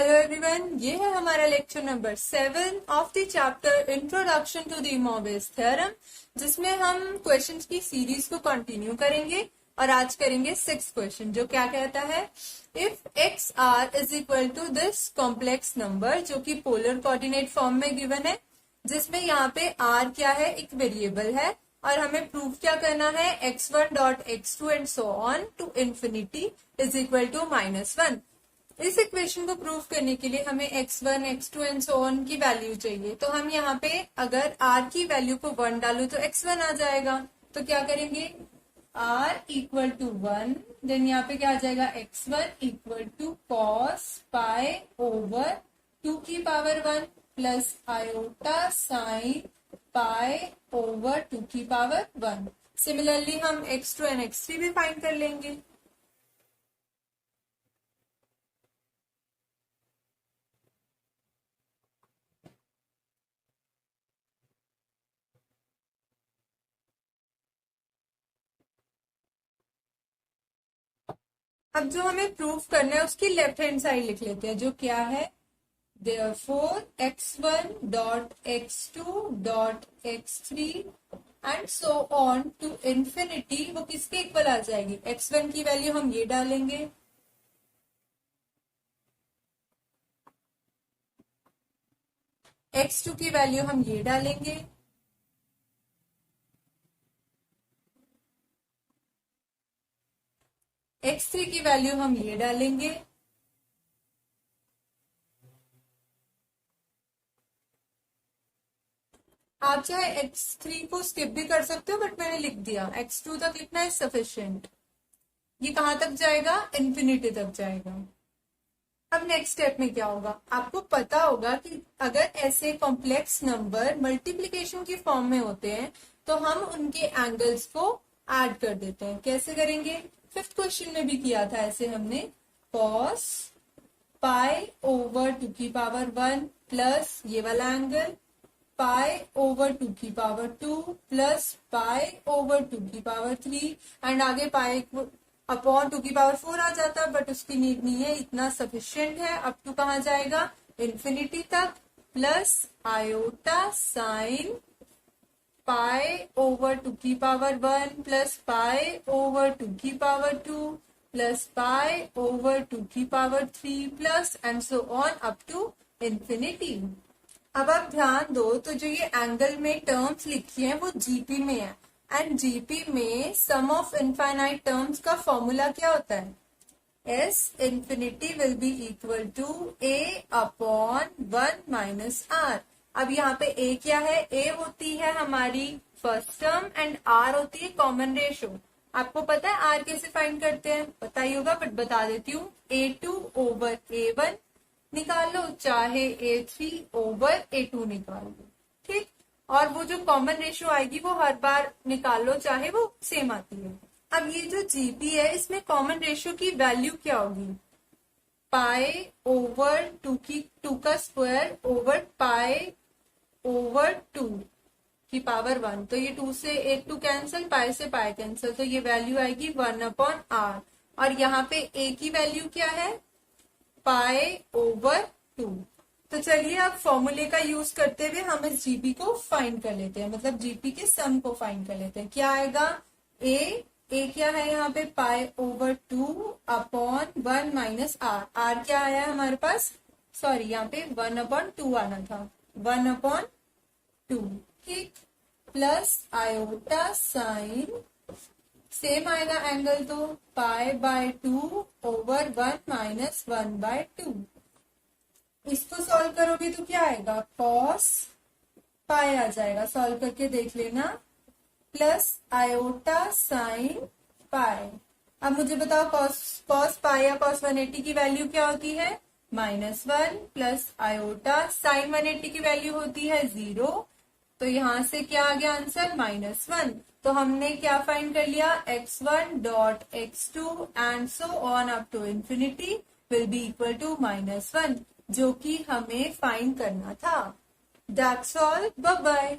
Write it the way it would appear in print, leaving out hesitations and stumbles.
Hello everyone, ये है हमारा lecture number 7 of the chapter introduction to the Moivre's theorem, जिसमें हम क्वेश्चंस की सीरीज को कंटिन्यू करेंगे और आज करेंगे 6 क्वेश्चन, जो क्या कहता है if x r is equal to this complex number, जो कि पोलर कोऑर्डिनेट फॉर्म में गिवन है, जिसमें यहाँ पे आर क्या है, एक वेरिएबल है और हमें प्रूव क्या करना है, x1 dot x2 and so on to infinity is equal to -1। इस इक्वेशन को प्रूव करने के लिए हमें x1, x2 and so on की वैल्यू चाहिए। तो हम यहाँ पे अगर r की वैल्यू को 1 डालू तो x1 आ जाएगा। तो क्या करेंगे, r इक्वल टू 1, देन यहाँ पे क्या आ जाएगा, x1 equal to cos pi over 2 की power 1 plus iota sine pi over 2 की पावर 1। सिमिलरली हम x2 एंड x3 भी फाइंड कर लेंगे। अब जो हमें प्रूफ करना है उसकी लेफ्ट हैंड साइड लिख लेते हैं, जो क्या है, therefore x1 dot x2 dot x3 and so on to infinity, वो किसके इक्वल आ जाएगी, x1 की वैल्यू हम ये डालेंगे, x2 की वैल्यू हम ये डालेंगे, x3 की वैल्यू हम ये डालेंगे, आप चाहे x3 को स्किप भी कर सकते हो, बट मैंने लिख दिया, x2 तक लिखना है सफिशिएंट। ये कहां तक जाएगा, इंफिनिटी तक जाएगा। अब नेक्स्ट स्टेप में क्या होगा, आपको पता होगा कि अगर ऐसे कॉम्प्लेक्स नंबर मल्टीप्लिकेशन की फॉर्म में होते हैं तो हम उनके एंगल्स को ऐड कर देते हैं। कैसे करेंगे, 5th क्वेश्चन में भी किया था ऐसे हमने, cos पाई ओवर 2 की पावर 1 प्लस ये वाला एंगल पाई ओवर 2 की पावर 2 प्लस पाई ओवर 2 की पावर 3 एंड आगे पाई अपॉन 2 की पावर 4 आ जाता, बट उसकी नीड नहीं है, इतना सफिशिएंट है। अप टू कहां जाएगा, इंफिनिटी तक, plus iota sine pi over 2 की पावर 1 प्लस पाई ओवर 2 की पावर 2 प्लस पाई ओवर 2 की power 3 plus and so on up to infinity. अब आप ध्यान दो, तो जो ये एंगल में टर्म्स लिखी हैं वो जीपी में है, एंड जीपी में सम ऑफ इनफाइनाइट टर्म्स का फॉर्मूला क्या होता है, S infinity will be equal to a upon 1 minus r. अब यहाँ पे ए क्या है, ए होती है हमारी फर्स्ट टर्म एंड आर होती है कॉमन रेशो। आपको पता है आर कैसे फाइंड करते हैं, पता ही होगा, बट बता देती हूँ, A2 ओवर A1 निकाल लो, चाहे A3 ओवर A2 निकाल लो, ठीक। और वो जो कॉमन रेशियो आएगी वो हर बार निकाल लो, चाहे वो सेम आती है। अब ये जो जीपी है, इसमें कॉमन रेशियो की वैल्यू क्या होगी, पाई ओवर 2 का स्क्वायर ओवर पाई ओवर 2 की पावर 1। तो ये 2 से 2 कैंसिल, पाई से पाई कैंसिल, तो ये वैल्यू आएगी 1 अपॉन आर। और यहाँ पे ए की वैल्यू क्या है, पाई ओवर 2। तो चलिए अब फॉर्मूले का यूज करते हुए हम इस जीपी को फाइंड कर लेते हैं, मतलब जीपी के सम को फाइंड कर लेते हैं। क्या आएगा, ए क्या है यहाँ पे, pi over 2 upon 1 minus r. R क्या आया है हमारे पास, सॉरी यहाँ पे 1 अपॉन 2 आना था, 1 अपॉन 2, ठीक, प्लस आयोटा साइन, सेम आएगा एंगल, तो pi by 2 over 1 minus 1 by 2। इसको सॉल्व करोगे तो क्या आएगा, कॉस पाई आ जाएगा, सॉल्व करके देख लेना, प्लस आयोटा साइन पाई। अब मुझे बताओ कॉस पाई या कॉस 180 की वैल्यू क्या होती है, -1 प्लस आयोटा साइन 180 की वैल्यू होती है 0। तो यहां से क्या आ गया आंसर, -1। तो हमने क्या फाइंड कर लिया, x1 dot x2 and so on up to infinity will be equal to -1, जो कि हमें फाइंड करना था। That's all, bye bye.